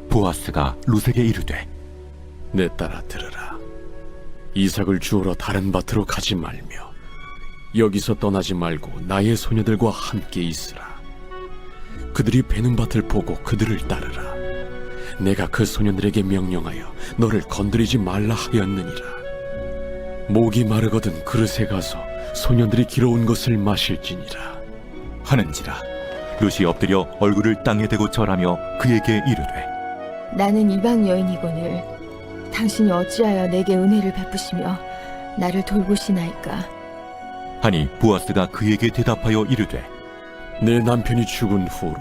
보아스가 룻에게 이르되 내 딸아 들으라. 이삭을 주우러 다른 밭으로 가지 말며 여기서 떠나지 말고 나의 소녀들과 함께 있으라. 그들이 베는 밭을 보고 그들을 따르라. 내가 그 소년들에게 명령하여 너를 건드리지 말라 하였느니라. 목이 마르거든 그릇에 가서 소년들이 길어온 것을 마실지니라 하는지라. 룻이 엎드려 얼굴을 땅에 대고 절하며 그에게 이르되 나는 이방 여인이거늘 당신이 어찌하여 내게 은혜를 베푸시며 나를 돌보시나이까. 하니 보아스가 그에게 대답하여 이르되 내 남편이 죽은 후로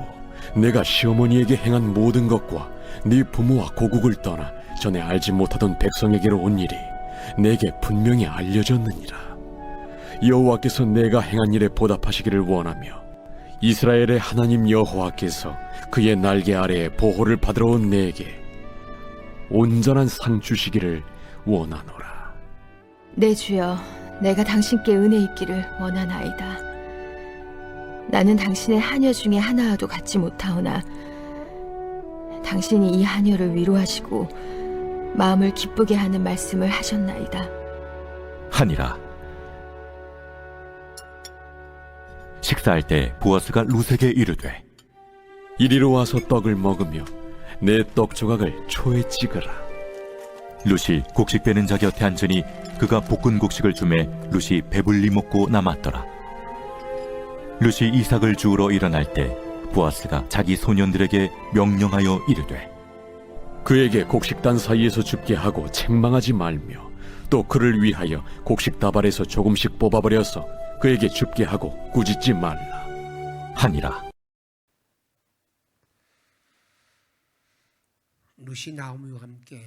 내가 시어머니에게 행한 모든 것과 네 부모와 고국을 떠나 전에 알지 못하던 백성에게로 온 일이 내게 분명히 알려졌느니라. 여호와께서 내가 행한 일에 보답하시기를 원하며 이스라엘의 하나님 여호와께서 그의 날개 아래에 보호를 받으러 온 내게 온전한 상 주시기를 원하노라. 내 주여, 내가 당신께 은혜 입기를 원하나이다. 나는 당신의 하녀 중에 하나와도 같지 못하오나 당신이 이 하녀를 위로하시고 마음을 기쁘게 하는 말씀을 하셨나이다. 하니라. 식사할 때 보아스가 룻에게 이르되 이리로 와서 떡을 먹으며 내 떡 조각을 초에 찍으라. 룻이 곡식 빼는 자 곁에 앉으니 그가 볶은 곡식을 주매 룻이 배불리 먹고 남았더라. 룻이 이삭을 주우러 일어날 때 보아스가 자기 소년들에게 명령하여 이르되 그에게 곡식단 사이에서 줍게 하고 책망하지 말며 또 그를 위하여 곡식 다발에서 조금씩 뽑아버려서 그에게 줍게 하고 꾸짖지 말라 하니라. 룻이 나오미와 함께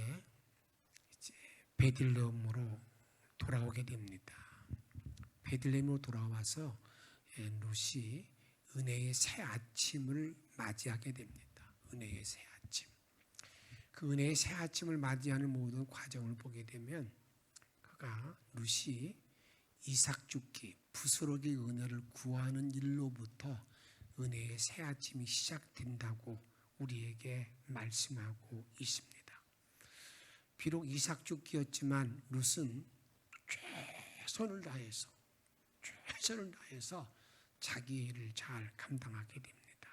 이제 베들레헴으로 돌아오게 됩니다. 베들레헴으로 돌아와서 룻이 은혜의 새 아침을 맞이하게 됩니다. 은혜의 새 아침. 그 은혜의 새 아침을 맞이하는 모든 과정을 보게 되면 그가 룻이 이삭 죽기, 부스러기 은혜를 구하는 일로부터 은혜의 새 아침이 시작된다고 우리에게 말씀하고 있습니다. 비록 이삭 죽기였지만 룻은 최선을 다해서 자기 일을 잘 감당하게 됩니다.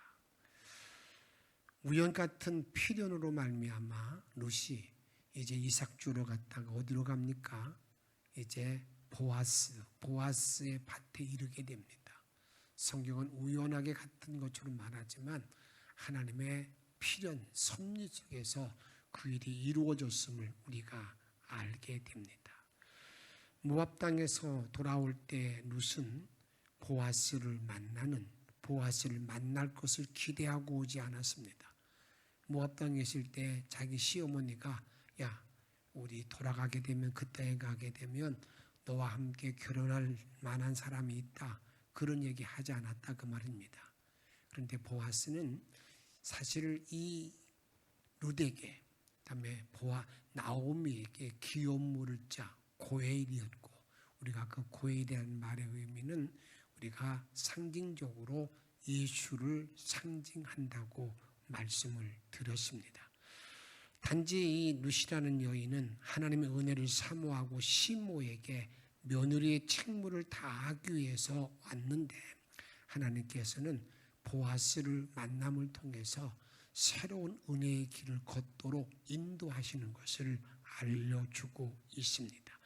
우연 같은 필연으로 말미암아 룻이 이제 이삭 주러 갔다가 어디로 갑니까? 이제 보아스의 밭에 이르게 됩니다. 성경은 우연하게 같은 것처럼 말하지만 하나님의 필연, 섭리 속에서 그 일이 이루어졌음을 우리가 알게 됩니다. 모압 땅에서 돌아올 때 룻은 보아스를 만날 것을 기대하고 오지 않았습니다. 모압 땅에 있을 때 자기 시어머니가 야, 우리 돌아가게 되면 그 땅에 가게 되면 너와 함께 결혼할 만한 사람이 있다. 그런 얘기 하지 않았다 그 말입니다. 그런데 보아스는 사실 이 룻에게 그다음에 나오미에게 기업 물을 자 고엘이었고 우리가 그 고엘이라는 말의 의미는 우리가 상징적으로 예수를 상징한다고 말씀을 드렸습니다. 단지 이 룻이라는 여인은 하나님의 은혜를 사모하고 시모에게 며느리의 책무를 다하기 위해서 왔는데 하나님께서는 보아스를 만남을 통해서 새로운 은혜의 길을 걷도록 인도하시는 것을 알려주고 있습니다.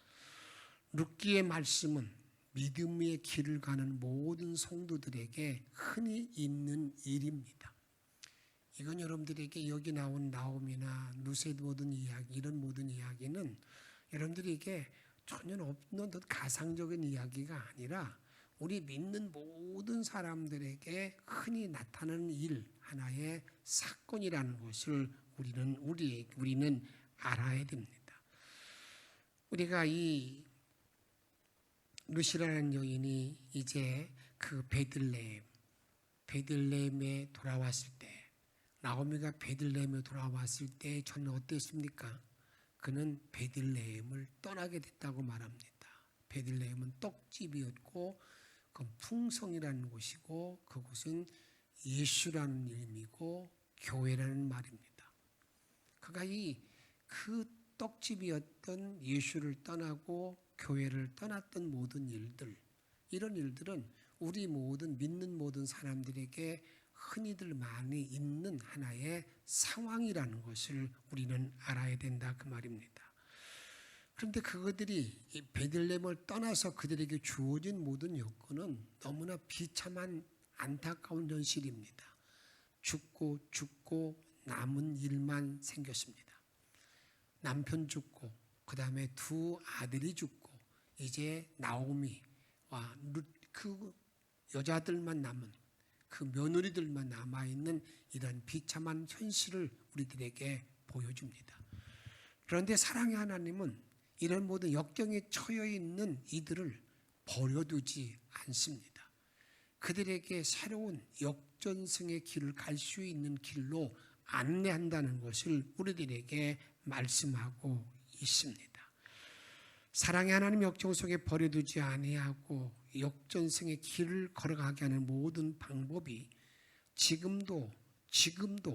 룻기의 말씀은 믿음의 길을 가는 모든 성도들에게 흔히 있는 일입니다. 이건 여러분들에게 여기 나온 나옴이나 룻의 모든 이야기, 이런 모든 이야기는 여러분들에게 전혀 없는 가상적인 이야기가 아니라 우리 믿는 모든 사람들에게 흔히 나타나는 일, 하나의 사건이라는 것을 우리는 알아야 됩니다. 우리가 이 룻이라는 여인이 이제 그 베들레헴에 돌아왔을 때, 나오미가 베들레헴에 돌아왔을 때 저는 어땠습니까? 그는 베들레헴을 떠나게 됐다고 말합니다. 베들레헴은 떡집이었고 그 풍성이라는 곳이고 그곳은 예수라는 이름이고 교회라는 말입니다. 그가 그 떡집이었던 예수를 떠나고 교회를 떠났던 모든 일들, 이런 일들은 우리 모든 믿는 모든 사람들에게 흔히들 많이 있는 하나의 상황이라는 것을 우리는 알아야 된다 그 말입니다. 그런데 그들이 이 베들레헴을 떠나서 그들에게 주어진 모든 여건은 너무나 비참한 안타까운 현실입니다. 죽고 남은 일만 생겼습니다. 남편 죽고 그 다음에 두 아들이 죽고 이제 나오미와 그 여자들만 남은 그 며느리들만 남아있는 이런 비참한 현실을 우리들에게 보여줍니다. 그런데 사랑의 하나님은 이런 모든 역경에 처해 있는 이들을 버려두지 않습니다. 그들에게 새로운 역전승의 길을 갈 수 있는 길로 안내한다는 것을 우리들에게 말씀하고 있습니다. 사랑의 하나님 역정 속에 버려두지 아니하고 역전승의 길을 걸어가게 하는 모든 방법이 지금도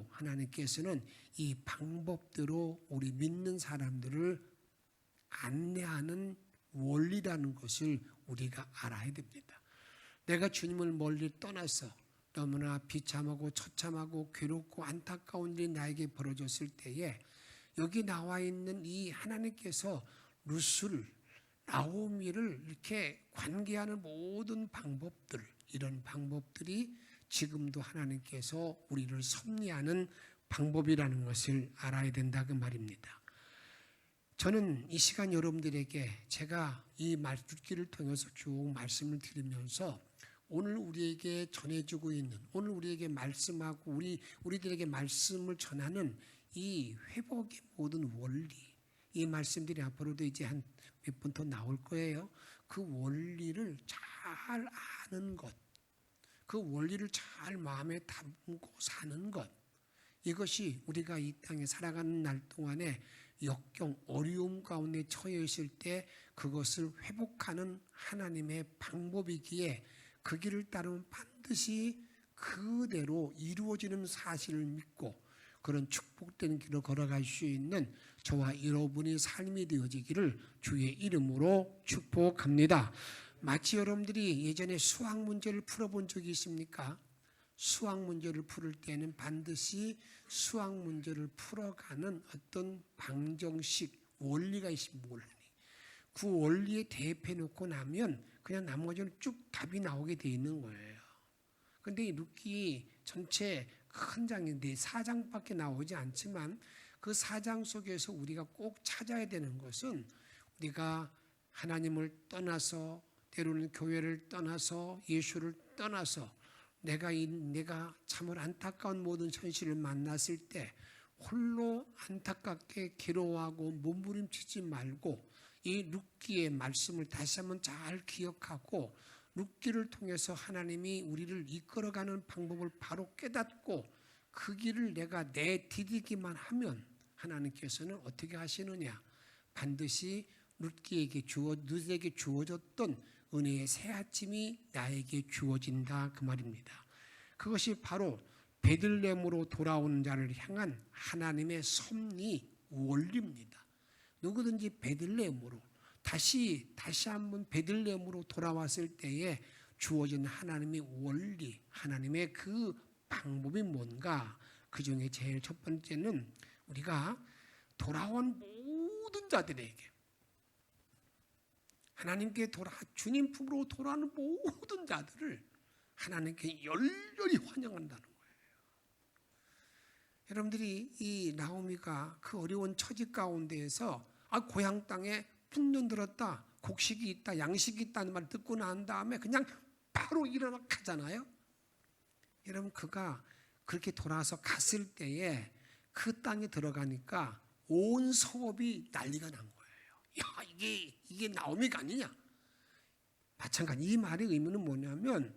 하나님께서는 이 방법대로 우리 믿는 사람들을 안내하는 원리라는 것을 우리가 알아야 됩니다. 내가 주님을 멀리 떠나서 너무나 비참하고 처참하고 괴롭고 안타까운 일이 나에게 벌어졌을 때에 여기 나와 있는 이 하나님께서 루스를 나오미를 이렇게 관계하는 모든 방법들, 이런 방법들이 지금도 하나님께서 우리를 섭리하는 방법이라는 것을 알아야 된다 그 말입니다. 저는 이 시간 여러분들에게 제가 이 말씀기를 통해서 쭉 말씀을 드리면서 오늘 우리에게 전해주고 있는, 오늘 우리에게 말씀하고 우리들에게 말씀을 전하는 이 회복의 모든 원리, 이 말씀들이 앞으로도 이제 한 몇 번 더 나올 거예요. 그 원리를 잘 아는 것, 그 원리를 잘 마음에 담고 사는 것, 이것이 우리가 이 땅에 살아가는 날 동안에 역경, 어려움 가운데 처해 있을 때 그것을 회복하는 하나님의 방법이기에 그 길을 따르면 반드시 그대로 이루어지는 사실을 믿고 그런 축복된 길을 걸어갈 수 있는 저와 여러분의 삶이 되어지기를 주의 이름으로 축복합니다. 마치 여러분들이 예전에 수학 문제를 풀어본 적이 있습니까? 수학 문제를 풀을 때는 반드시 수학 문제를 풀어가는 어떤 방정식, 원리가 있습니다. 원리. 그 원리에 대입해 놓고 나면 그냥 나머지는 쭉 답이 나오게 돼 있는 거예요. 근데 이 룻기 전체 큰 장인데 4장밖에 나오지 않지만 그 4장 속에서 우리가 꼭 찾아야 되는 것은 우리가 하나님을 떠나서 때로는 교회를 떠나서 예수를 떠나서 내가 참으로 안타까운 모든 현실을 만났을 때 홀로 안타깝게 괴로워하고 몸부림치지 말고 이 룻기의 말씀을 다시 한번 잘 기억하고 룻기를 통해서 하나님이 우리를 이끌어가는 방법을 바로 깨닫고 그 길을 내가 내디디기만 하면 하나님께서는 어떻게 하시느냐? 반드시 룻에게 주어졌던 은혜의 새 아침이 나에게 주어진다 그 말입니다. 그것이 바로 베들레헴으로 돌아오는 자를 향한 하나님의 섭리 원리입니다. 누구든지 베들레헴으로 다시 한번 베들레헴으로 돌아왔을 때에 주어진 하나님의 원리, 하나님의 그 방법이 뭔가? 그 중에 제일 첫 번째는 우리가 돌아온 모든 자들에게 하나님께 주님 품으로 돌아오는 모든 자들을 하나님께 열렬히 환영한다는 거예요. 여러분들이 이 나오미가 그 어려운 처지 가운데에서 고향 땅에 풍년 들었다, 곡식이 있다, 양식이 있다는 말 듣고 난 다음에 그냥 바로 일어나 가잖아요. 여러분 그가 그렇게 돌아서 갔을 때에 그 땅에 들어가니까 온 서업이 난리가 난 거예요. 야, 이게 나오미가 아니냐? 마찬가지 이 말의 의미는 뭐냐면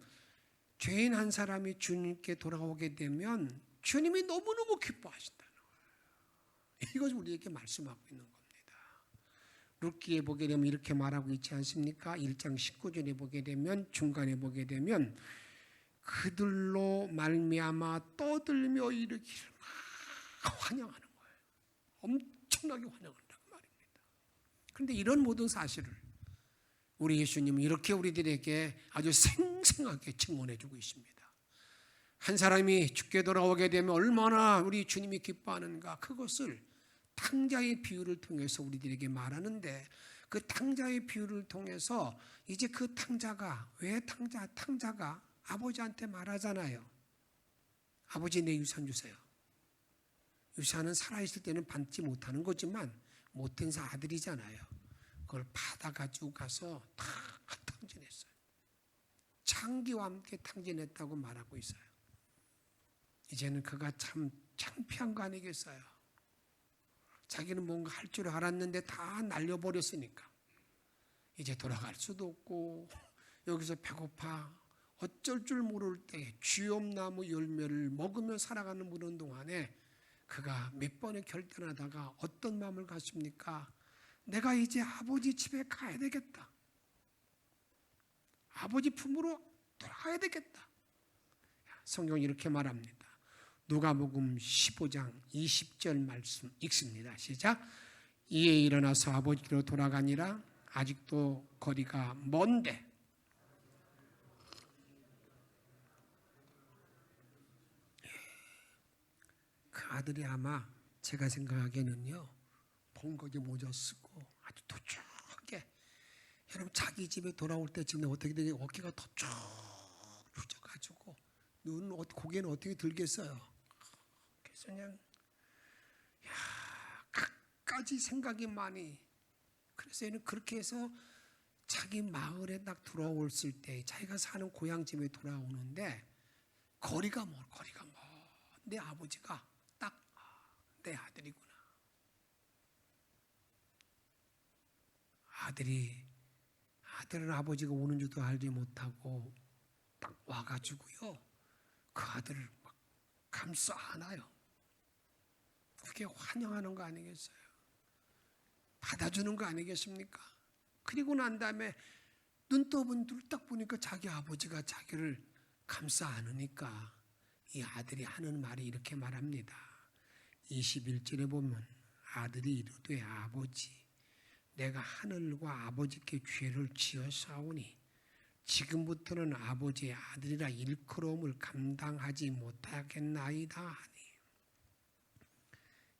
죄인 한 사람이 주님께 돌아오게 되면 주님이 너무너무 기뻐하신다는 거예요. 이것을 우리에게 말씀하고 있는 겁니다. 룻기에 보게 되면 이렇게 말하고 있지 않습니까? 1장 19절에 보게 되면 중간에 보게 되면 그들로 말미암아 떠들며 이르기를 막 환영하는 거예요. 엄청나게 환영한다고 말입니다. 그런데 이런 모든 사실을 우리 예수님은 이렇게 우리들에게 아주 생생하게 증언해주고 있습니다. 한 사람이 죽게 돌아오게 되면 얼마나 우리 주님이 기뻐하는가, 그것을 탕자의 비유를 통해서 우리들에게 말하는데, 그 탕자의 비유를 통해서 이제 그 탕자가, 왜 탕자가 아버지한테 말하잖아요. 아버지, 내 유산 주세요. 유산은 살아있을 때는 받지 못하는 거지만 못된 아들이잖아요. 그걸 받아가지고 가서 다 탕진했어요. 창기와 함께 탕진했다고 말하고 있어요. 이제는 그가 참 창피한 거 아니겠어요? 자기는 뭔가 할 줄 알았는데 다 날려버렸으니까 이제 돌아갈 수도 없고, 여기서 배고파 어쩔 줄 모를 때 쥐엄나무 열매를 먹으며 살아가는 그런 동안에 그가 몇 번의 결단하다가 어떤 마음을 갖습니까? 내가 이제 아버지 집에 가야 되겠다. 아버지 품으로 돌아가야 되겠다. 성경이 이렇게 말합니다. 누가복음 15장 20절 말씀 읽습니다. 시작. 이에 일어나서 아버지로 돌아가니라. 아직도 거리가 먼데 그 아들이 아마 제가 생각하기에는요, 봉거지 모자 쓰고 아주 도축하게, 여러분 자기 집에 돌아올 때쯤에 어떻게 되게 어깨가 더 쭉 펴져가지고 눈 고개는 어떻게 들겠어요? 그래서 그냥 갖가지 생각이 많이. 그래서 얘는 그렇게 해서 자기 마을에 딱 돌아왔을 때 자기가 사는 고향 집에 돌아오는데 거리가 멀. 내 아버지가 딱 내 아들이구나. 아들은 아버지가 오는 줄도 알지 못하고 딱 와가지고요, 그 아들을 막 감싸 안아요. 그게 환영하는 거 아니겠어요? 받아주는 거 아니겠습니까? 그리고 난 다음에 눈 딱 보니까 자기 아버지가 자기를 감싸 안으니까 이 아들이 하는 말이 이렇게 말합니다. 21절에 보면 아들이 이르되 아버지, 내가 하늘과 아버지께 죄를 지었사오니 지금부터는 아버지의 아들이라 일컬음을 감당하지 못하겠나이다 하니.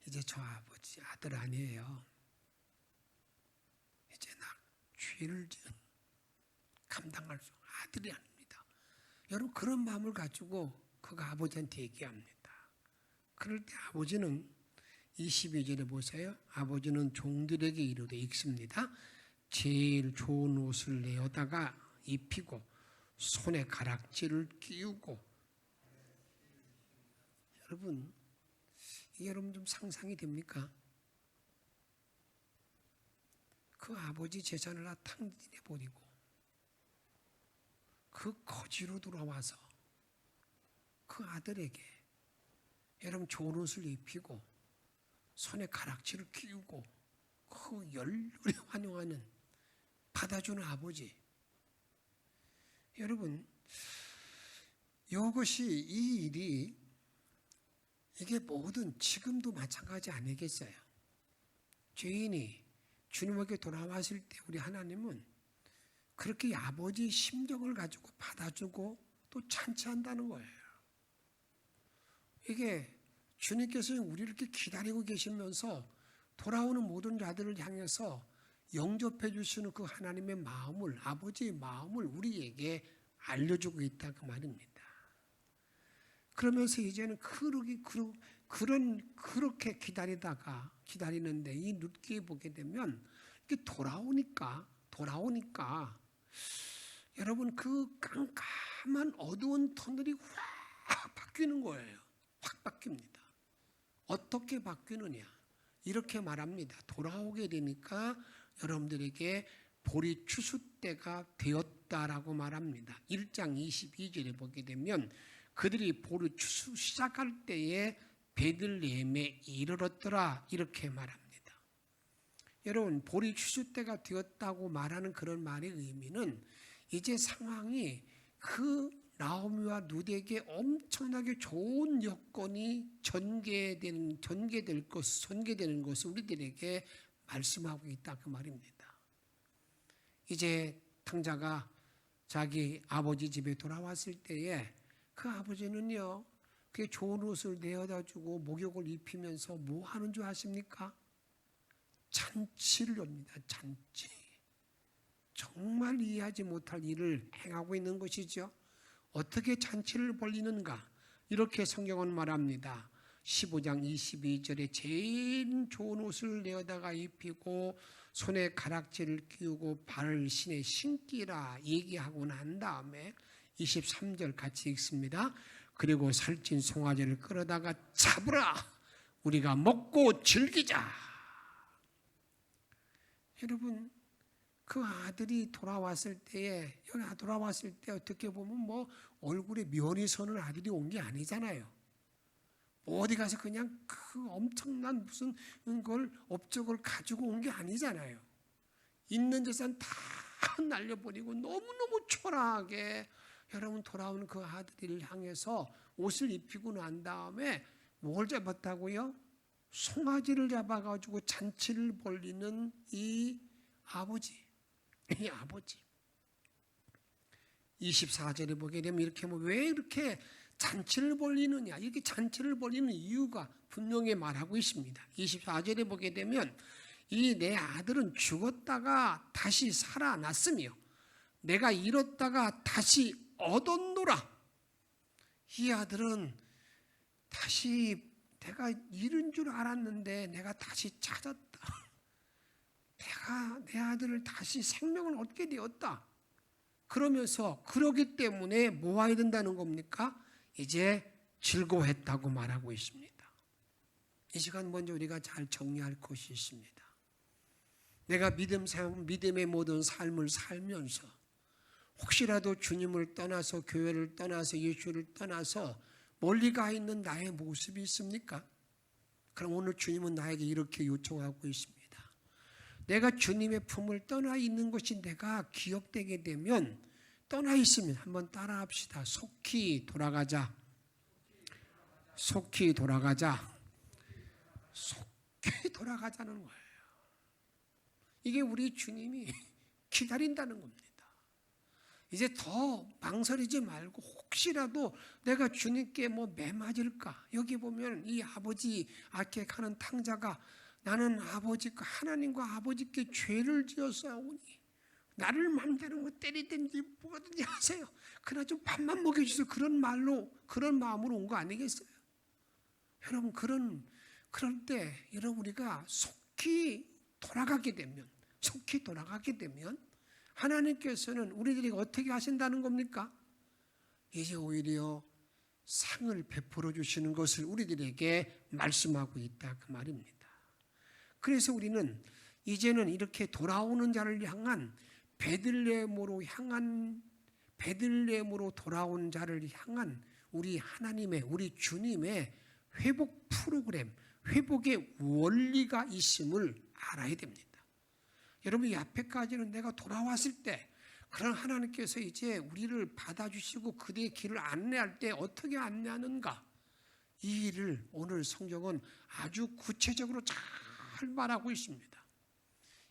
이제 저 아버지 아들 아니에요. 이제 나 죄를 지은 감당할 수 아들이 아닙니다. 여러분 그런 마음을 가지고 그가 아버지한테 얘기합니다. 그럴 때 아버지는 22절에 보세요. 아버지는 종들에게 이르되 읽습니다. 제일 좋은 옷을 내어다가 입히고 손에 가락지를 끼우고. 여러분 이게 여러분 좀 상상이 됩니까? 그 아버지 재산을 다 탕진해버리고 그 거지로 돌아와서 그 아들에게 여러분 좋은 옷을 입히고 손에 가락지를 끼우고 그 열렬히 환영하는, 받아주는 아버지. 여러분 이것이, 이 일이, 이게 뭐든 지금도 마찬가지 아니겠어요? 죄인이 주님에게 돌아왔을 때 우리 하나님은 그렇게 아버지의 심정을 가지고 받아주고 또 찬치한다는 거예요. 이게 주님께서 우리를 이렇게 기다리고 계시면서 돌아오는 모든 자들을 향해서 영접해 주시는 그 하나님의 마음을, 아버지의 마음을 우리에게 알려주고 있다 그 말입니다. 그러면서 이제는 그렇게 기다리는데 이 늦게 보게 되면 이게 돌아오니까 여러분 그 깜깜한 어두운 터널이 확 바뀌는 거예요. 확 바뀝니다. 어떻게 바뀌느냐? 이렇게 말합니다. 돌아오게 되니까 여러분들에게 보리 추수 때가 되었다라고 말합니다. 1장 22절에 보게 되면 그들이 보리 추수 시작할 때에 베들레헴에 이르렀더라 이렇게 말합니다. 여러분 보리 추수 때가 되었다고 말하는 그런 말의 의미는 이제 상황이 그 나오미와 룻에게 엄청나게 좋은 여건이 전개되는 것을 우리들에게 말씀하고 있다 그 말입니다. 이제 탕자가 자기 아버지 집에 돌아왔을 때에 그 아버지는요, 그 좋은 옷을 내어다 주고 목욕을 입히면서 뭐 하는 줄 아십니까? 잔치를 엽니다. 잔치. 정말 이해하지 못할 일을 행하고 있는 것이죠. 어떻게 잔치를 벌리는가? 이렇게 성경은 말합니다. 15장 22절에 제일 좋은 옷을 내어다가 입히고 손에 가락지를 끼우고 발을 신에 신기라 얘기하고 난 다음에 23절 같이 읽습니다. 그리고 살찐 송아지를 끌어다가 잡으라. 우리가 먹고 즐기자. 여러분, 그 아들이 돌아왔을 때에 어떻게 보면 뭐 얼굴에 면이 서는 아들이 온 게 아니잖아요. 어디 가서 그냥 그 엄청난 무슨 걸 업적을 가지고 온 게 아니잖아요. 있는 재산 다 날려버리고 너무너무 초라하게 여러분 돌아온 그 아들을 향해서 옷을 입히고 난 다음에 뭘 잡았다고요? 송아지를 잡아가지고 잔치를 벌리는 이 아버지. 24절에 보게 되면 이렇게 하면 왜 이렇게 잔치를 벌리느냐? 이렇게 잔치를 벌리는 이유가 분명히 말하고 있습니다. 24절에 보게 되면 이 내 아들은 죽었다가 다시 살아났으며 내가 잃었다가 다시 얻었노라. 이 아들은 다시 내가 잃은 줄 알았는데 내가 다시 찾았다. 내가 내 아들을 다시 생명을 얻게 되었다. 그러면서 그러기 때문에 뭐 해야 된다는 겁니까? 이제 즐거워했다고 말하고 있습니다. 이 시간 먼저 우리가 잘 정리할 것이 있습니다. 내가 믿음의 모든 삶을 살면서 혹시라도 주님을 떠나서 교회를 떠나서 예수를 떠나서 멀리 가 있는 나의 모습이 있습니까? 그럼 오늘 주님은 나에게 이렇게 요청하고 있습니다. 내가 주님의 품을 떠나 있는 것이 내가 기억되게 되면 떠나 있으면 한번 따라 합시다. 속히 돌아가자. 속히 돌아가자. 속히 돌아가자는 거예요. 이게 우리 주님이 기다린다는 겁니다. 이제 더 망설이지 말고 혹시라도 내가 주님께 뭐 매맞을까? 여기 보면 이 아버지 아케카는 탕자가 나는 아버지과 하나님과 아버지께 죄를 지었사오니 나를 맘대로 뭐 때리든지 뭐든지 하세요. 그러나 좀 밥만 먹여주세요. 그런 마음으로 온 거 아니겠어요? 여러분 그럴 때 여러분 우리가 속히 돌아가게 되면 하나님께서는 우리들에게 어떻게 하신다는 겁니까? 이제 오히려 상을 베풀어 주시는 것을 우리들에게 말씀하고 있다 그 말입니다. 그래서 우리는 이제는 이렇게 돌아오는 자를 향한 베들레헴으로 돌아온 자를 향한 우리 하나님의 우리 주님의 회복 프로그램, 회복의 원리가 있음을 알아야 됩니다. 여러분 이 앞에까지는 내가 돌아왔을 때 그런 하나님께서 이제 우리를 받아주시고 그대의 길을 안내할 때 어떻게 안내하는가? 이 일을 오늘 성경은 아주 구체적으로 잘 말하고 있습니다.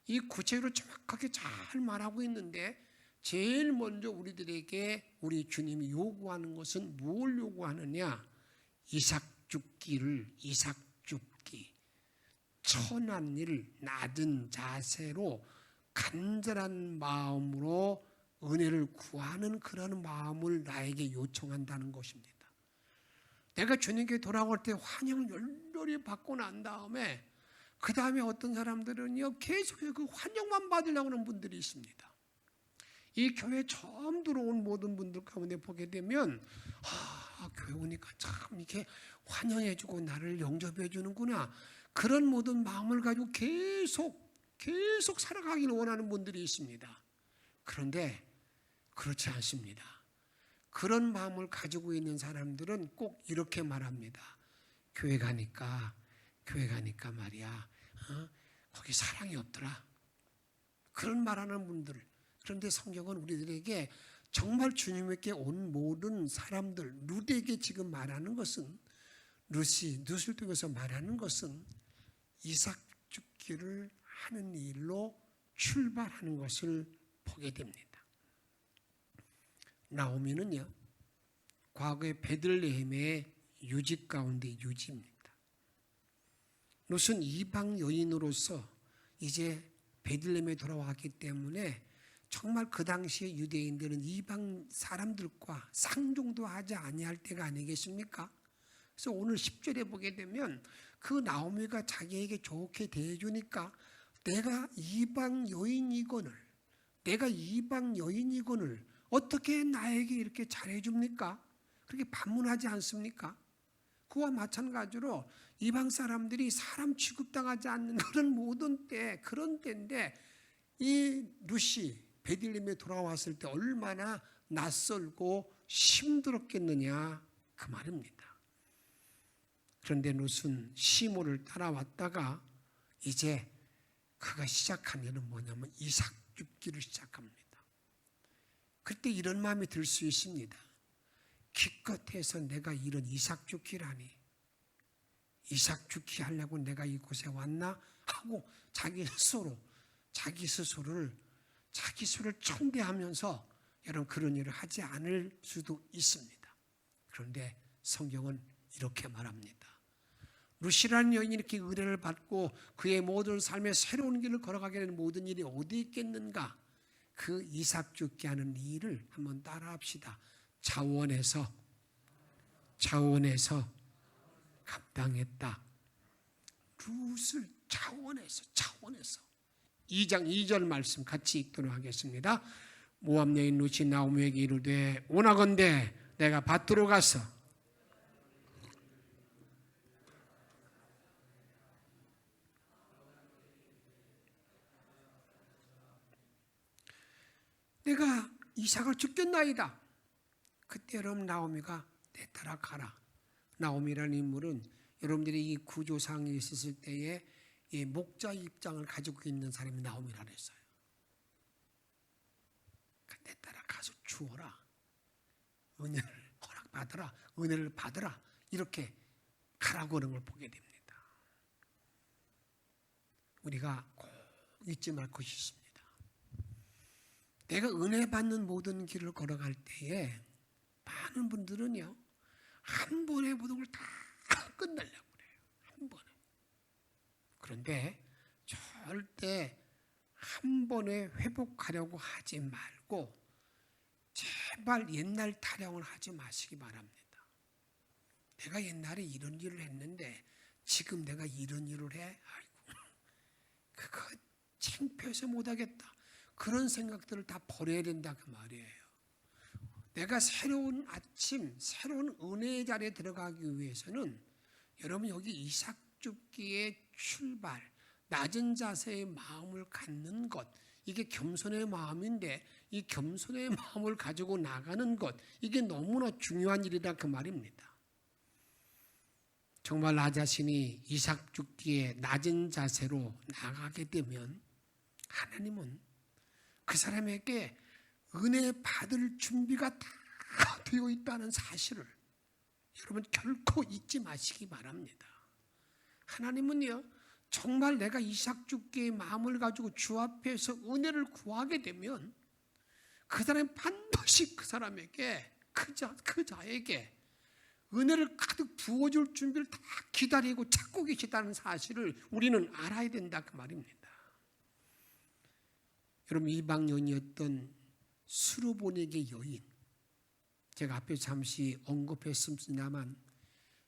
이 구체적으로 정확하게 잘 말하고 있는데 제일 먼저 우리들에게 우리 주님이 요구하는 것은 뭘 요구하느냐? 이삭 죽기 천한 일 낮은 자세로 간절한 마음으로 은혜를 구하는 그런 마음을 나에게 요청한다는 것입니다. 내가 주님께 돌아올 때 환영을 열렬히 받고 난 다음에 그 다음에 어떤 사람들은요 계속해서 그 환영만 받으려고 하는 분들이 있습니다. 이 교회 처음 들어온 모든 분들 가운데 보게 되면 교회 오니까 참 이렇게 환영해주고 나를 영접해 주는구나. 그런 모든 마음을 가지고 계속 살아가기를 원하는 분들이 있습니다. 그런데 그렇지 않습니다. 그런 마음을 가지고 있는 사람들은 꼭 이렇게 말합니다. 교회 가니까 말이야, 거기 사랑이 없더라. 그런 말하는 분들. 그런데 성경은 우리들에게 정말 주님에게 온 모든 사람들, 룻에게 지금 말하는 것은, 룻을 통해서 말하는 것은 이삭 죽기를 하는 일로 출발하는 것을 보게 됩니다. 나오미는요, 과거의 베들레헴의 유지 가운데 유지입니다. 룻은 이방 여인으로서 이제 베들레헴에 돌아왔기 때문에 정말 그 당시에 유대인들은 이방 사람들과 상종도 하지 아니할 때가 아니겠습니까? 그래서 오늘 10절에 보게 되면 그 나오미가 자기에게 좋게 대해주니까 내가 이방 여인이거늘 어떻게 나에게 이렇게 잘해줍니까? 그렇게 반문하지 않습니까? 그와 마찬가지로 이방 사람들이 사람 취급당하지 않는 그런 때인데 이 룻이 베들레헴에 돌아왔을 때 얼마나 낯설고 힘들었겠느냐 그 말입니다. 그런데 룻은 시므를 따라왔다가 이제 그가 시작한 일은 뭐냐면 이삭 줍기를 시작합니다. 그때 이런 마음이 들 수 있습니다. 기껏해서 내가 이런 이삭 줍기라니, 이삭 줍기 하려고 내가 이곳에 왔나 하고 자기 스스로를 천대하면서 여러분 그런 일을 하지 않을 수도 있습니다. 그런데 성경은 이렇게 말합니다. 룻이라는 여인이 이렇게 의뢰를 받고 그의 모든 삶에 새로운 길을 걸어가게 되는 모든 일이 어디 있겠는가? 그 이삭 줍기 하는 일을 한번 따라합시다. 자원해서 감당했다. 룻을 자원해서 2장 2절 말씀 같이 읽도록 하겠습니다. 모압 여인 룻이 나오미에게 이르되 원하건대 내가 밭으로 가서 내가 이삭을 죽겠나이다. 그때 여러분 나오미가 내 따라 가라. 나오미라는 인물은 여러분들이 이 구조상이 있었을 때에 이 목자 입장을 가지고 있는 사람이 나오미라 그랬어요. 내 따라 가서 주어라. 은혜를 허락받으라. 은혜를 받으라. 이렇게 가라고 하는 걸 보게 됩니다. 우리가 꼭 잊지 말 것이 있습니다. 내가 은혜 받는 모든 길을 걸어갈 때에 많은 분들은요, 한 번에 모든 걸 다 끝내려고 그래요. 한 번에. 그런데 절대 한 번에 회복하려고 하지 말고 제발 옛날 타령을 하지 마시기 바랍니다. 내가 옛날에 이런 일을 했는데 지금 내가 이런 일을 해? 아이고, 그거 창피해서 못하겠다. 그런 생각들을 다 버려야 된다 그 말이에요. 내가 새로운 아침, 새로운 은혜의 자리에 들어가기 위해서는 여러분 여기 이삭 줍기의 출발, 낮은 자세의 마음을 갖는 것, 이게 겸손의 마음인데 이 겸손의 마음을 가지고 나가는 것, 이게 너무나 중요한 일이다 그 말입니다. 정말 나 자신이 이삭 줍기에 낮은 자세로 나가게 되면 하나님은 그 사람에게 은혜 받을 준비가 다 되어 있다는 사실을 여러분 결코 잊지 마시기 바랍니다. 하나님은요, 정말 내가 이삭 줍기의 마음을 가지고 주 앞에서 은혜를 구하게 되면 그 사람이 반드시 그 사람에게 그 자에게 은혜를 가득 부어줄 준비를 다 기다리고 찾고 계시다는 사실을 우리는 알아야 된다 그 말입니다. 여러분 이방 여인이었던 수르보닉의 여인, 제가 앞에 잠시 언급했습니다만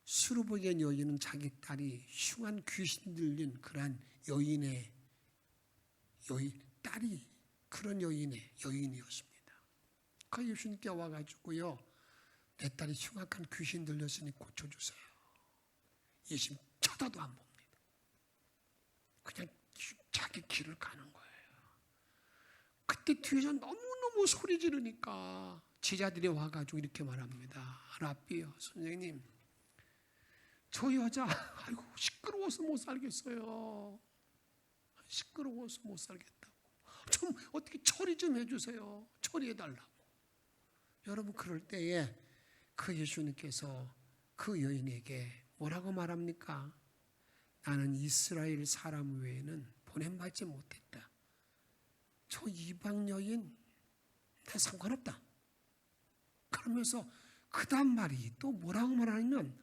수르보닉의 여인은 자기 딸이 흉한 귀신 들린 그러한 여인의 딸이 그런 여인이었습니다. 그 예수님께 와가지고요, 내 딸이 흉악한 귀신 들렸으니 고쳐주세요. 예수님 쳐다도 안 봅니다. 그냥 자기 길을 가는 거예요. 그때 뒤에서 너무너무 소리 지르니까 제자들이 와가지고 이렇게 말합니다. 라삐요, 선생님, 저 여자 아이고 시끄러워서 못 살겠어요. 시끄러워서 못 살겠다고. 좀 어떻게 처리 좀 해주세요. 처리해달라고. 여러분 그럴 때에 그 예수님께서 그 여인에게 뭐라고 말합니까? 나는 이스라엘 사람 외에는 보냄받지 못했다. 저 이방 여인 나 상관없다. 그러면서 그 다음 말이 또 뭐라고 말하냐면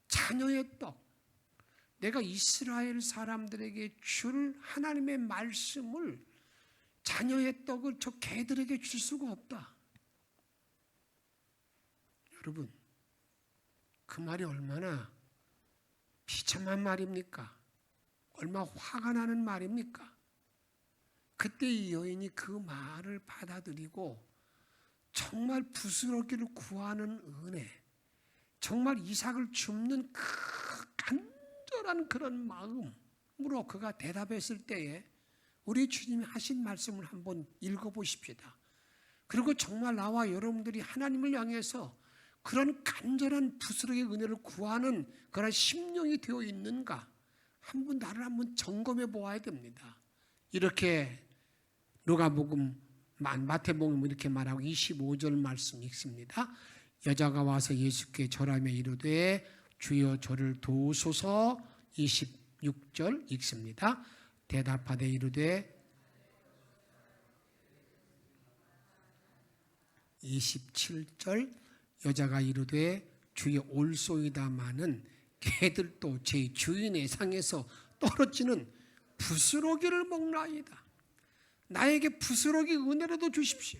자녀의 떡, 내가 이스라엘 사람들에게 줄 하나님의 말씀을 자녀의 떡을 저 개들에게 줄 수가 없다. 여러분 그 말이 얼마나 비참한 말입니까? 얼마나 화가 나는 말입니까? 그때 이 여인이 그 말을 받아들이고 정말 부스러기를 구하는 은혜, 정말 이삭을 줍는 그 간절한 그런 마음으로 그가 대답했을 때에 우리 주님이 하신 말씀을 한번 읽어보십시다. 그리고 정말 나와 여러분들이 하나님을 향해서 그런 간절한 부스러기의 은혜를 구하는 그런 심령이 되어 있는가 한번 나를 한번 점검해 보아야 됩니다. 이렇게 누가복음 마태복음 이렇게 말하고 25절 말씀 읽습니다. 여자가 와서 예수께 절하며 이르되 주여 저를 도우소서. 26절 읽습니다. 대답하되 이르되 27절 여자가 이르되 주여 올소이다마는 개들도 제 주인의 상에서 떨어지는 부스러기를 먹나이다. 나에게 부스러기 은혜라도 주십시오.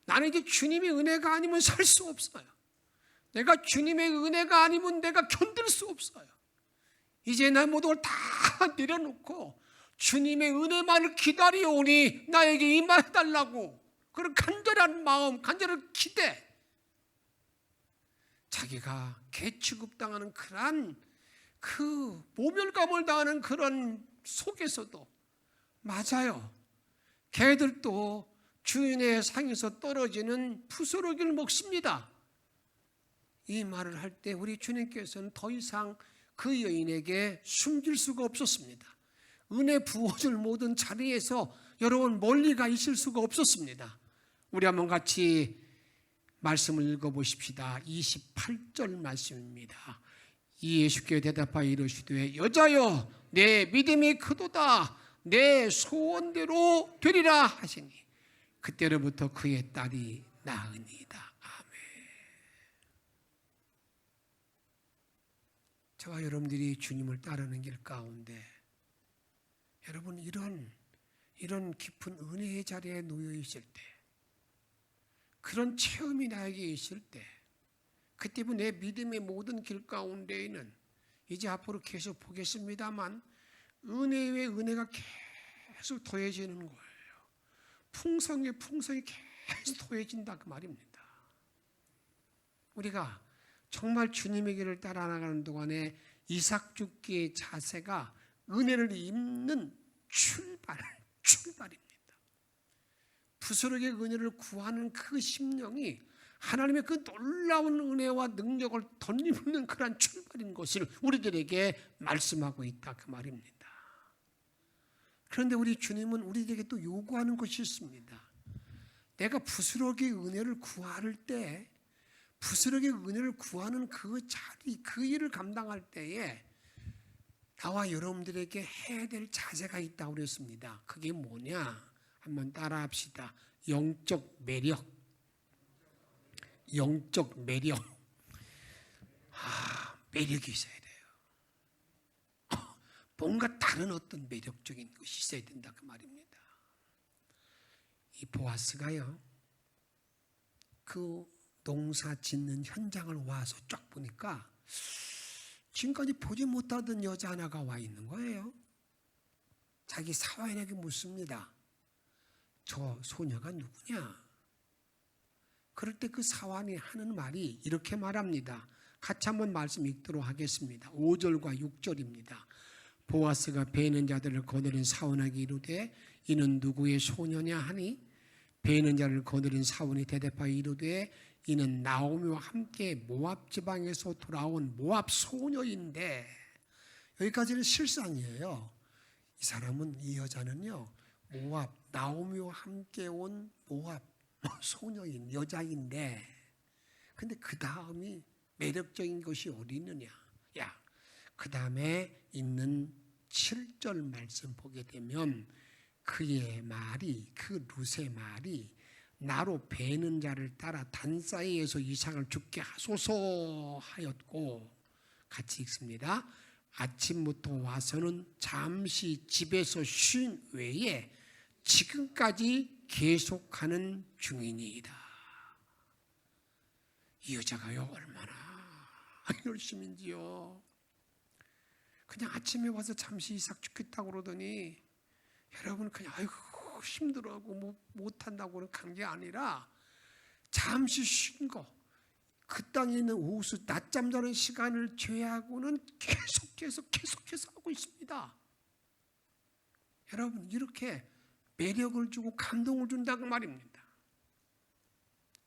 나는 이제 주님의 은혜가 아니면 살 수 없어요. 내가 주님의 은혜가 아니면 내가 견딜 수 없어요. 이제 내 모든 걸 다 내려놓고 주님의 은혜만을 기다리오니 나에게 임하달라고 그런 간절한 마음, 간절한 기대, 자기가 개 취급당하는 그런 그 모멸감을 당하는 그런 속에서도 맞아요. 개들도 주인의 상에서 떨어지는 부스러기를 먹습니다. 이 말을 할 때 우리 주님께서는 더 이상 그 여인에게 숨길 수가 없었습니다. 은혜 부어줄 모든 자리에서 여러분 멀리 가 있을 수가 없었습니다. 우리 한번 같이 말씀을 읽어보십시다. 28절 말씀입니다. 이 예수께 대답하여 이르시되 여자여 내 믿음이 크도다. 내 소원대로 되리라 하시니 그때로부터 그의 딸이 나으니이다. 아멘. 저와 여러분들이 주님을 따르는 길 가운데 여러분 이런 깊은 은혜의 자리에 놓여 있을 때, 그런 체험이 나에게 있을 때, 그때부터 내 믿음의 모든 길 가운데에는 이제 앞으로 계속 보겠습니다만 은혜 위에 은혜가 계속 더해지는 거예요. 풍성에 풍성이 계속 더해진다 그 말입니다. 우리가 정말 주님의 길을 따라 나가는 동안에 이삭 죽기의 자세가 은혜를 입는 출발입니다. 부스러기의 은혜를 구하는 그 심령이 하나님의 그 놀라운 은혜와 능력을 덧입는 그런 출발인 것을 우리들에게 말씀하고 있다 그 말입니다. 그런데 우리 주님은 우리에게 또 요구하는 것이 있습니다. 내가 부스러기의 은혜를 구할 때, 부스러기의 은혜를 구하는 그 자리, 그 일을 감당할 때에 나와 여러분들에게 해야 될 자세가 있다고 그랬습니다. 그게 뭐냐? 한번 따라합시다. 영적 매력. 영적 매력. 매력이 있어야 돼요. 뭔가 다른 어떤 매력적인 것이 있어야 된다 그 말입니다. 이 보아스가요, 그 농사 짓는 현장을 와서 쫙 보니까 지금까지 보지 못하던 여자 하나가 와 있는 거예요. 자기 사환에게 묻습니다. 저 소녀가 누구냐? 그럴 때 그 사환이 하는 말이 이렇게 말합니다. 같이 한번 말씀 읽도록 하겠습니다. 5절과 6절입니다. 보아스가 베는 자들을 거느린 사원에게 이르되 이는 누구의 소녀냐 하니 베는 자를 거느린 사원이 대답하여 이르되 이는 나오미와 함께 모압 지방에서 돌아온 모압 소녀인데, 여기까지는 실상이에요. 이 사람은, 이 여자는요, 모압, 나오미와 함께 온 모압, 소녀인 여자인데, 근데 그 다음이 매력적인 것이 어디 있느냐? 야, 그 다음에 있는 7절 말씀 보게 되면 그의 말이, 그 룻의 말이 나로 베는 자를 따라 단 사이에서 이삭을 죽게 하소서 하였고, 같이 읽습니다. 아침부터 와서는 잠시 집에서 쉰 외에 지금까지 계속하는 중이니이다. 이 여자가요, 얼마나 열심인지요. 그냥 아침에 와서 잠시 이삭 죽겠다고 그러더니, 여러분 그냥 아이고 힘들어하고 못한다고는 간 게 아니라 잠시 쉰 거, 그 땅에 있는 오후 낮잠 자는 시간을 제외하고는 계속해서 하고 있습니다. 여러분, 이렇게 매력을 주고 감동을 준다고 말입니다.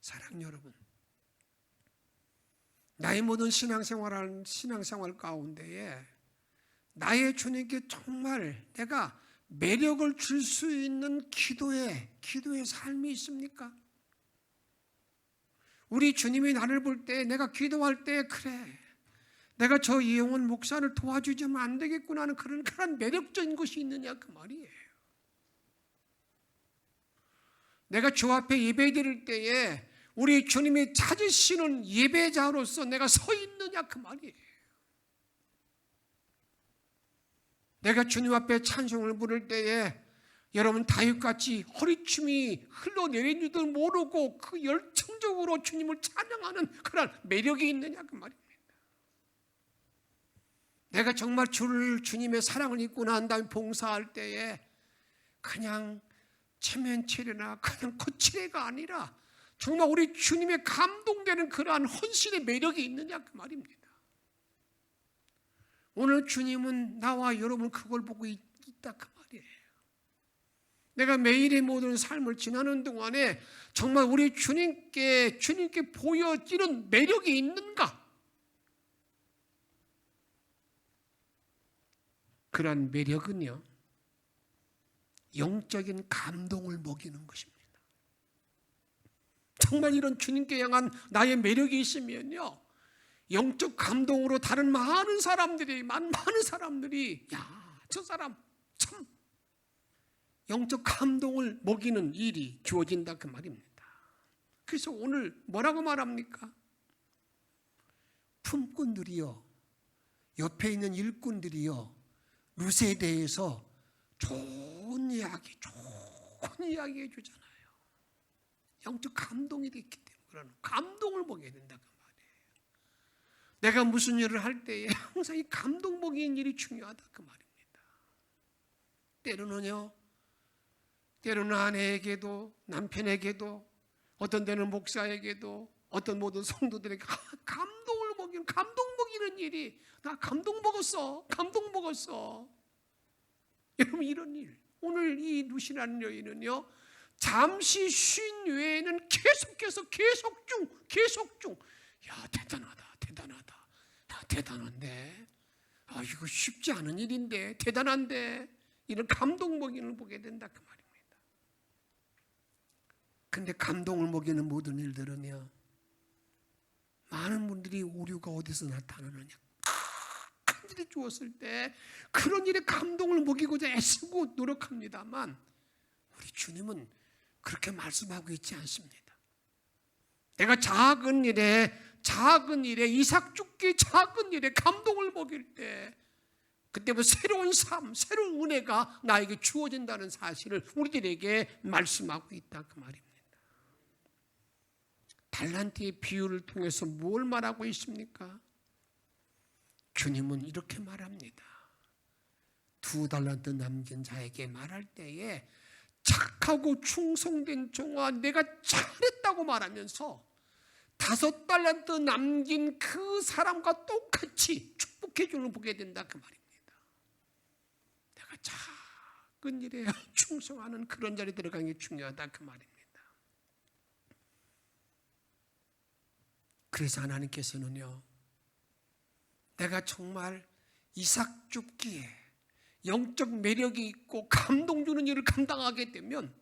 사랑 여러분, 나의 모든 신앙생활 가운데에 나의 주님께 정말 내가 매력을 줄 수 있는 기도의 삶이 있습니까? 우리 주님이 나를 볼 때, 내가 기도할 때, 그래, 내가 저 이영원 목사를 도와주자면 안 되겠구나 하는 그런 매력적인 것이 있느냐, 그 말이에요. 내가 주 앞에 예배 드릴 때에 우리 주님이 찾으시는 예배자로서 내가 서 있느냐, 그 말이에요. 내가 주님 앞에 찬송을 부를 때에 여러분 다윗같이 허리춤이 흘러내린 줄도 모르고 그 열정적으로 주님을 찬양하는 그런 매력이 있느냐, 그 말입니다. 내가 정말 주님의 사랑을 입고 난 다음에 봉사할 때에 그냥 체면체례나 그냥 거칠애가 아니라 정말 우리 주님의 감동되는 그러한 헌신의 매력이 있느냐, 그 말입니다. 오늘 주님은 나와 여러분 그걸 보고 있다, 그 말이에요. 내가 매일의 모든 삶을 지나는 동안에 정말 우리 주님께 보여지는 매력이 있는가? 그러한 매력은요, 영적인 감동을 먹이는 것입니다. 정말 이런 주님께 향한 나의 매력이 있으면요, 영적 감동으로 다른 많은 사람들이 야, 저 사람 참 영적 감동을 먹이는 일이 주어진다, 그 말입니다. 그래서 오늘 뭐라고 말합니까? 품꾼들이요, 옆에 있는 일꾼들이요, 룻에 대해서 좋은 이야기 해주잖아요. 영적 감동이 됐기 때문에 그런 감동을 먹여야 된다, 그 말이에요. 내가 무슨 일을 할 때에 항상 이 감동 먹이는 일이 중요하다, 그 말입니다. 때로는 아내에게도, 남편에게도, 어떤 때는 목사에게도, 어떤 모든 성도들에게 감동을 먹이는, 감동 먹이는 일이, 나 감동 먹었어. 여러분, 이런 일, 오늘 이 룻이라는 여인은요, 잠시 쉰 외에는 계속 중. 야, 대단하다. 야, 대단한데. 아, 이거 쉽지 않은 일인데, 대단한데. 이런 감동 먹이는 걸 보게 된다, 그 말입니다. 근데 감동을 먹이는 모든 일들은요, 많은 분들이 오류가 어디서 나타나느냐, 큰 일이 주었을 때 그런 일에 감동을 먹이고자 애쓰고 노력합니다만, 우리 주님은 그렇게 말씀하고 있지 않습니다. 내가 작은 일에 이삭 죽기 작은 일에 감동을 먹일 때, 그때부터 새로운 삶, 새로운 은혜가 나에게 주어진다는 사실을 우리들에게 말씀하고 있다, 그 말입니다. 달란트의 비유를 통해서 뭘 말하고 있습니까? 주님은 이렇게 말합니다. 2달란트 남긴 자에게 말할 때에 착하고 충성된 종아, 내가 잘했다고 말하면서 5달란트 남긴 그 사람과 똑같이 축복해 주는 보게 된다, 그 말입니다. 내가 작은 일에 충성하는 그런 자리에 들어가는 게 중요하다, 그 말입니다. 그래서 하나님께서는요, 내가 정말 이삭 줍기에 영적 매력이 있고 감동 주는 일을 감당하게 되면,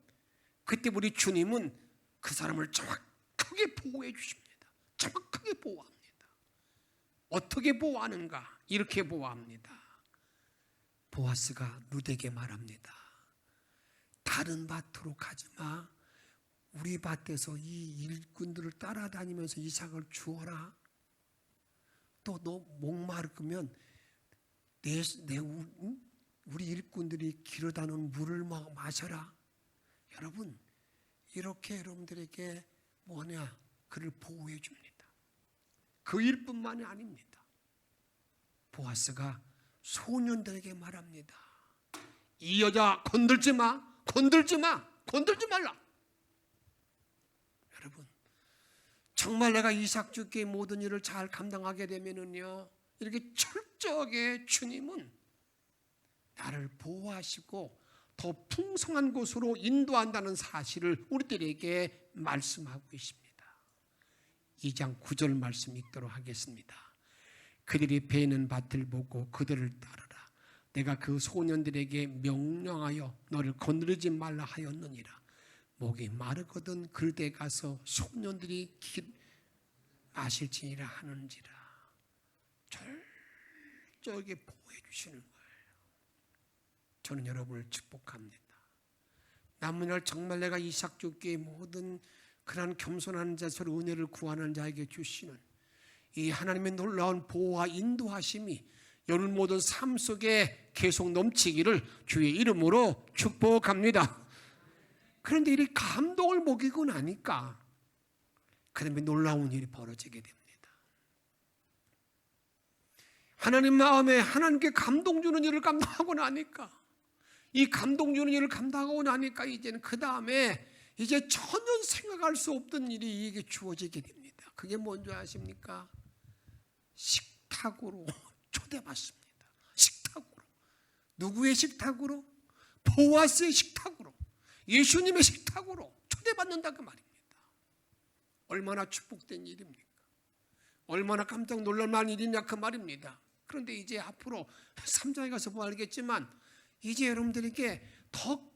그때 우리 주님은 그 사람을 정확하게 보호해 주십니다. 정확하게 보호합니다. 어떻게 보호하는가? 이렇게 보호합니다. 보아스가 룻에게 말합니다. 다른 밭으로 가지 마. 우리 밭에서 이 일꾼들을 따라다니면서 이삭을 주어라. 또 너 목마르면 우리 일꾼들이 길어다 놓은 물을 마셔라. 여러분, 이렇게 여러분들에게 그를 보호해 줍니다. 그 일뿐만이 아닙니다. 보아스가 소년들에게 말합니다. 이 여자 건들지 마, 건들지 마, 건들지 말라. 여러분, 정말 내가 이삭 주께 모든 일을 잘 감당하게 되면은요, 이렇게 철저하게 주님은 나를 보호하시고 더 풍성한 곳으로 인도한다는 사실을 우리들에게 말씀하고 있습니다. 2장 9절 말씀 읽도록 하겠습니다. 그들이 베는 밭을 보고 그들을 따르라. 내가 그 소년들에게 명령하여 너를 건드리지 말라 하였느니라. 목이 마르거든 그들에 가서 소년들이 마실지니라 하는지라. 철저하게 보호해 주시는 거예요. 저는 여러분을 축복합니다. 남은 정말 내가 이삭 주께 모든 그런 겸손한 자세로 은혜를 구하는 자에게 주시는 이 하나님의 놀라운 보호와 인도하심이 여러분 모든 삶 속에 계속 넘치기를 주의 이름으로 축복합니다. 그런데 이 감동을 먹이고 나니까 그다음에 놀라운 일이 벌어지게 됩니다. 하나님 마음에 하나님께 감동 주는 일을 감당하고 나니까 이 감동 주는 일을 감당하고 나니까 이제는 그 다음에 이제 전혀 생각할 수 없던 일이 이게 주어지게 됩니다. 그게 뭔지 아십니까? 식탁으로 초대받습니다. 식탁으로. 누구의 식탁으로? 보아스의 식탁으로. 예수님의 식탁으로 초대받는다 그 말입니다. 얼마나 축복된 일입니까? 얼마나 깜짝 놀랄 만한 일이냐 그 말입니다. 그런데 이제 앞으로 3장에 가서 보면 알겠지만 이제 여러분들에게 더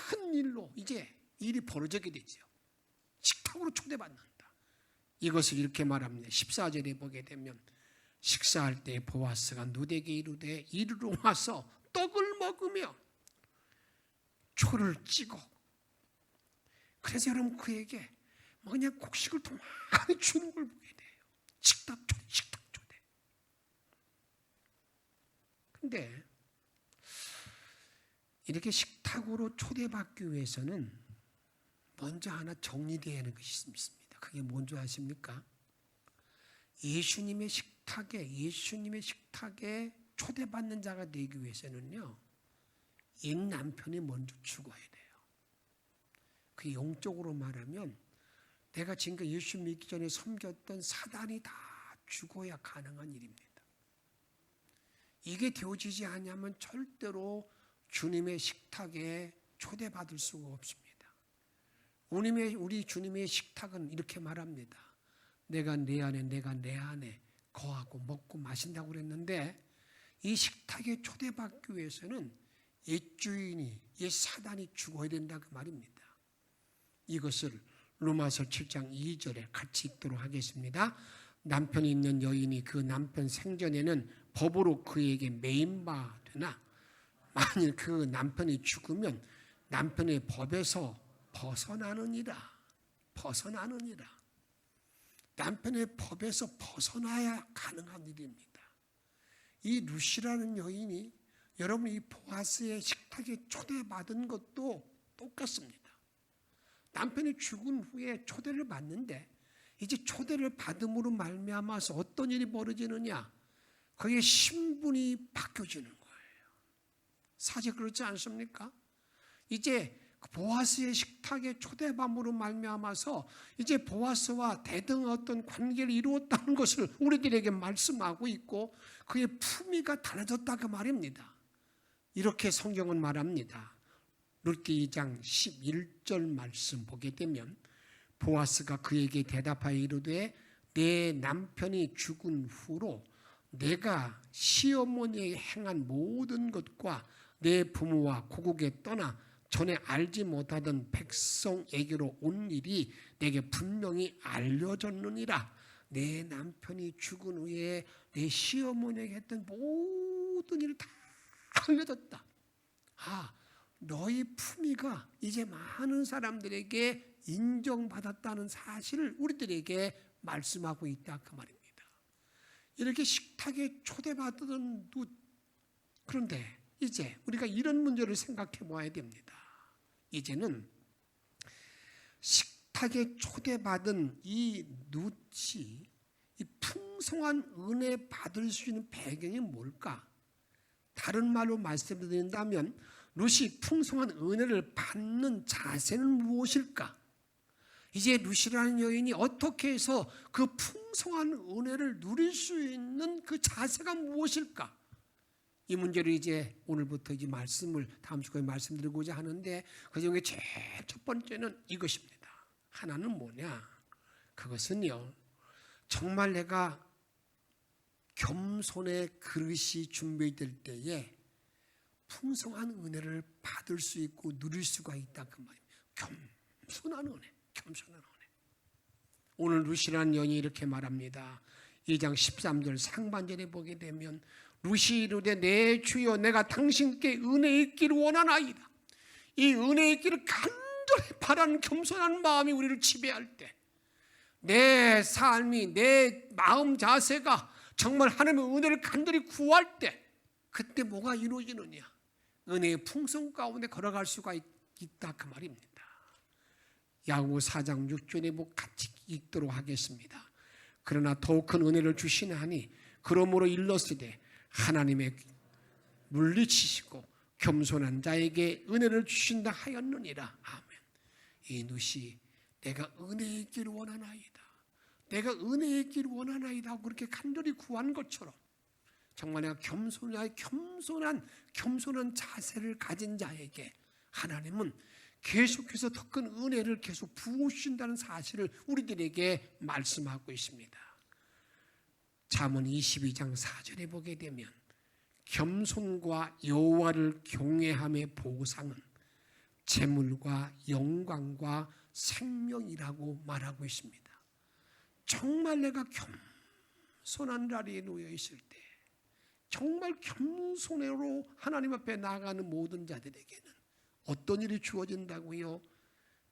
큰 일로 이제 일이 벌어지게 되죠. 식탁으로 초대받는다. 이것을 이렇게 말합니다. 14절에 보게 되면 식사할 때 보아스가 룻에게 이르되 이리로 와서 떡을 먹으며 초를 찌고, 그래서 여러분 그에게 그냥 곡식을 더 많이 주는 걸 보게 돼요. 식탁 초대. 근데 이렇게 식탁으로 초대받기 위해서는 먼저 하나 정리되어야 하는 것이 있습니다. 그게 뭔지 아십니까? 예수님의 식탁에 초대받는 자가 되기 위해서는요, 옛 남편이 먼저 죽어야 돼요. 그 영적으로 말하면 내가 지금까지 예수 믿기 전에 섬겼던 사단이 다 죽어야 가능한 일입니다. 이게 되어지지 않으면 절대로 주님의 식탁에 초대받을 수가 없습니다. 우리 주님의 식탁은 이렇게 말합니다. 내가 내 안에 거하고 먹고 마신다고 그랬는데, 이 식탁에 초대받기 위해서는 옛 주인이, 옛 사단이 죽어야 된다 그 말입니다. 이것을 로마서 7장 2절에 같이 읽도록 하겠습니다. 남편이 있는 여인이 그 남편 생전에는 법으로 그에게 매임바 되나, 만일 그 남편이 죽으면 남편의 법에서 벗어나느니라. 남편의 법에서 벗어나야 가능한 일입니다. 이 룻이라는 여인이 여러분 이 보아스의 식탁에 초대받은 것도 똑같습니다. 남편이 죽은 후에 초대를 받는데, 이제 초대를 받음으로 말미암아서 어떤 일이 벌어지느냐, 그의 신분이 바뀌어지는 거예요. 사실 그렇지 않습니까? 이제 보아스의 식탁에 초대받음으로 말미암아서 이제 보아스와 대등 어떤 관계를 이루었다는 것을 우리들에게 말씀하고 있고, 그의 품위가 달라졌다 그 말입니다. 이렇게 성경은 말합니다. 룻기 2장 11절 말씀 보게 되면 보아스가 그에게 대답하여 이르되 내 남편이 죽은 후로 내가 시어머니에게 행한 모든 것과 내 부모와 고국에 떠나 전에 알지 못하던 백성에게로 온 일이 내게 분명히 알려졌느니라. 내 남편이 죽은 후에 내 시어머니에게 했던 모든 일을 다 알려졌다. 너희 품위가 이제 많은 사람들에게 인정받았다는 사실을 우리들에게 말씀하고 있다 그 말입니다. 이렇게 식탁에 초대받던 룻, 그런데 이제 우리가 이런 문제를 생각해 보아야 됩니다. 이제는 식탁에 초대받은 이 룻이 이 풍성한 은혜 받을 수 있는 배경이 뭘까? 다른 말로 말씀드린다면 룻이 풍성한 은혜를 받는 자세는 무엇일까? 이제 룻이라는 여인이 어떻게 해서 그 풍성한 은혜를 누릴 수 있는 그 자세가 무엇일까? 이 문제를 이제 오늘부터 이제 말씀을 다음 주까지 말씀드리고자 하는데 그 중에 제일 첫 번째는 이것입니다. 하나는 뭐냐? 그것은요, 정말 내가 겸손의 그릇이 준비될 때에 풍성한 은혜를 받을 수 있고 누릴 수가 있다 그 말입니다. 겸손한 은혜, 겸손한 은혜. 오늘 룻이라는 여인이 이렇게 말합니다. 2장 13절 상반절에 보게 되면 룻이 이르되 내 주여 내가 당신께 은혜 있기를 원하나이다. 이 은혜 있기를 간절히 바라는 겸손한 마음이 우리를 지배할 때, 내 삶이, 내 마음 자세가 정말 하나님의 은혜를 간절히 구할 때, 그때 뭐가 이루어지느냐? 은혜의 풍성 가운데 걸어갈 수가 있다 그 말입니다. 야고보 4장 6절에 같이 읽도록 하겠습니다. 그러나 더욱 큰 은혜를 주시나니 그러므로 일렀으되 하나님의 물리치시고 겸손한 자에게 은혜를 주신다 하였느니라. 아멘. 이 룻이 내가 은혜의 있기를 원하나이다, 내가 은혜의 있기를 원하나이다 하고 그렇게 간절히 구한 것처럼 정말 내가 겸손한 자세를 가진 자에게 하나님은 계속해서 더 큰 은혜를 계속 부으신다는 사실을 우리들에게 말씀하고 있습니다. 잠언 22장 4절에 보게 되면 겸손과 여호와를 경외함의 보상은 재물과 영광과 생명이라고 말하고 있습니다. 정말 내가 겸손한 자리에 놓여 있을 때, 정말 겸손으로 하나님 앞에 나아가는 모든 자들에게는 어떤 일이 주어진다고요?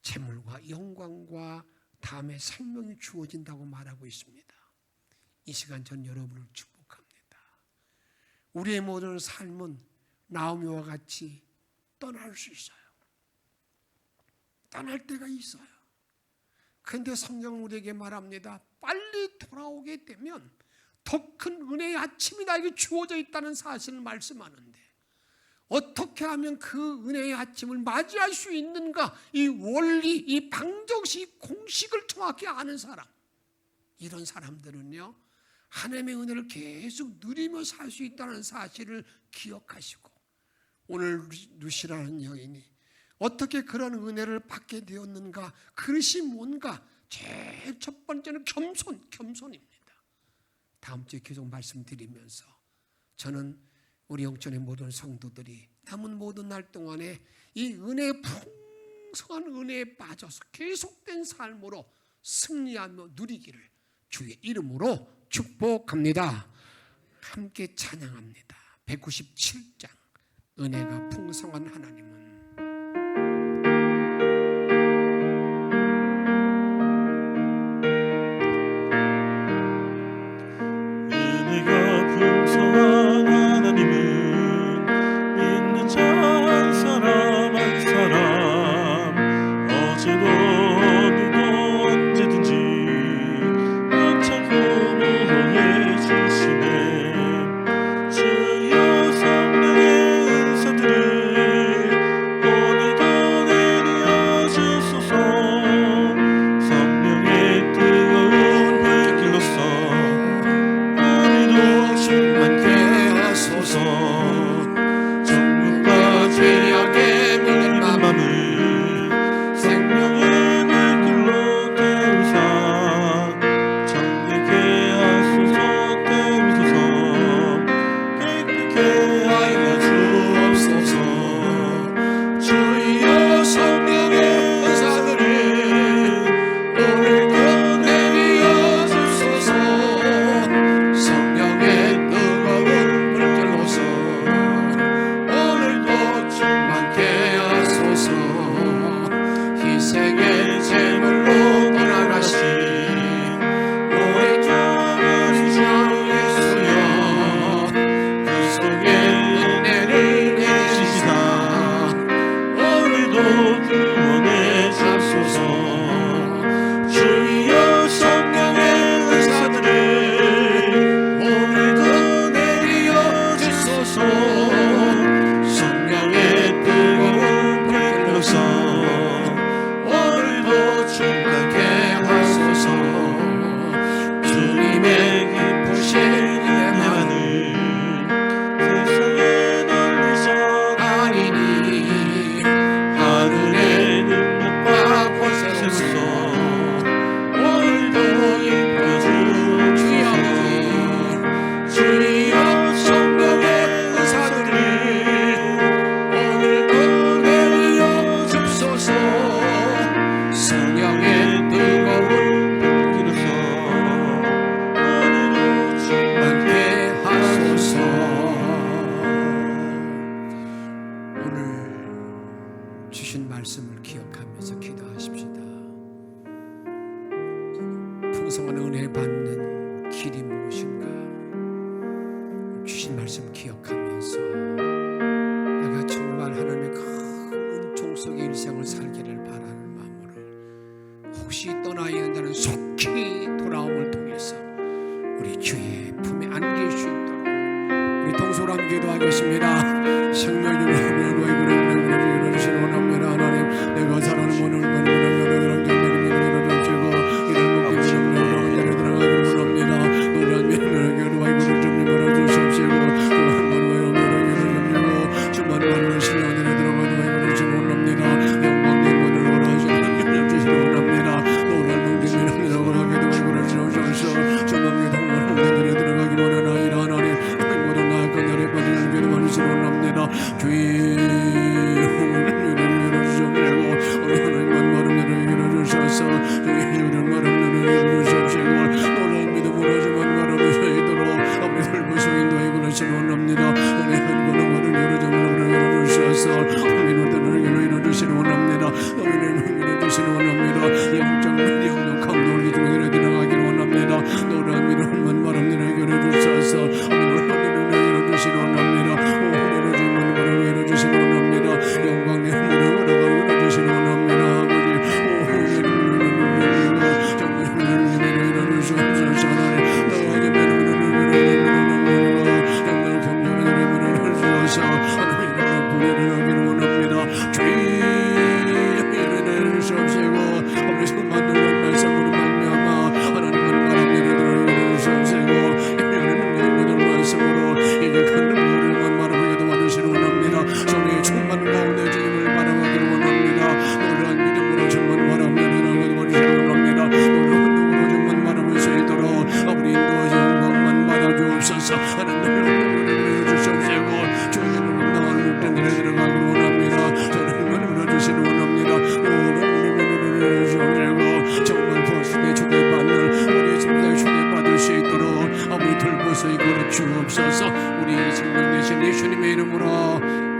재물과 영광과 다음에 생명이 주어진다고 말하고 있습니다. 이 시간 전 여러분을 축복합니다. 우리의 모든 삶은 나오미와 같이 떠날 수 있어요. 떠날 때가 있어요. 그런데 성경 우리에게 말합니다. 빨리 돌아오게 되면 더 큰 은혜의 아침이 나에게 주어져 있다는 사실을 말씀하는데, 어떻게 하면 그 은혜의 아침을 맞이할 수 있는가? 이 원리, 이 방정식, 공식을 정확히 아는 사람, 이런 사람들은요, 하나님의 은혜를 계속 누리며 살 수 있다는 사실을 기억하시고, 오늘 룻이라는 여인이 어떻게 그런 은혜를 받게 되었는가? 그릇이 뭔가? 제일 첫 번째는 겸손입니다. 다음 주에 계속 말씀드리면서 저는 우리 영천의 모든 성도들이 남은 모든 날 동안에 이 은혜의 풍성한 은혜에 빠져서 계속된 삶으로 승리하며 누리기를 주의 이름으로 축복합니다. 함께 찬양합니다. 197장 은혜가 풍성한 하나님은 풍성한 하나님은 믿는 자 한 사람 한 사람 어제도 오늘도 언제든지 연착 보호해 주시네. 주여 성령의 은사들을 주신 말씀을 기억하면서 기도하십시다. 풍성한 은혜 받는 길이 무엇인가? 주신 말씀 기억하면서 내가 정말 하나님의 큰 은총 속의 일생을 살기를 바라는 마음으로 혹시 떠나 있는 자는 속히 돌아옴을 통해서 우리 주의 품에 안길 수 있도록 우리 동서로 함께 기도하겠습니다. 생명을 하나님 주시는 원합니다. 하나님 내가 사랑하는 분을 주옵소서. 우리 생명 되신 예수님의 이름으로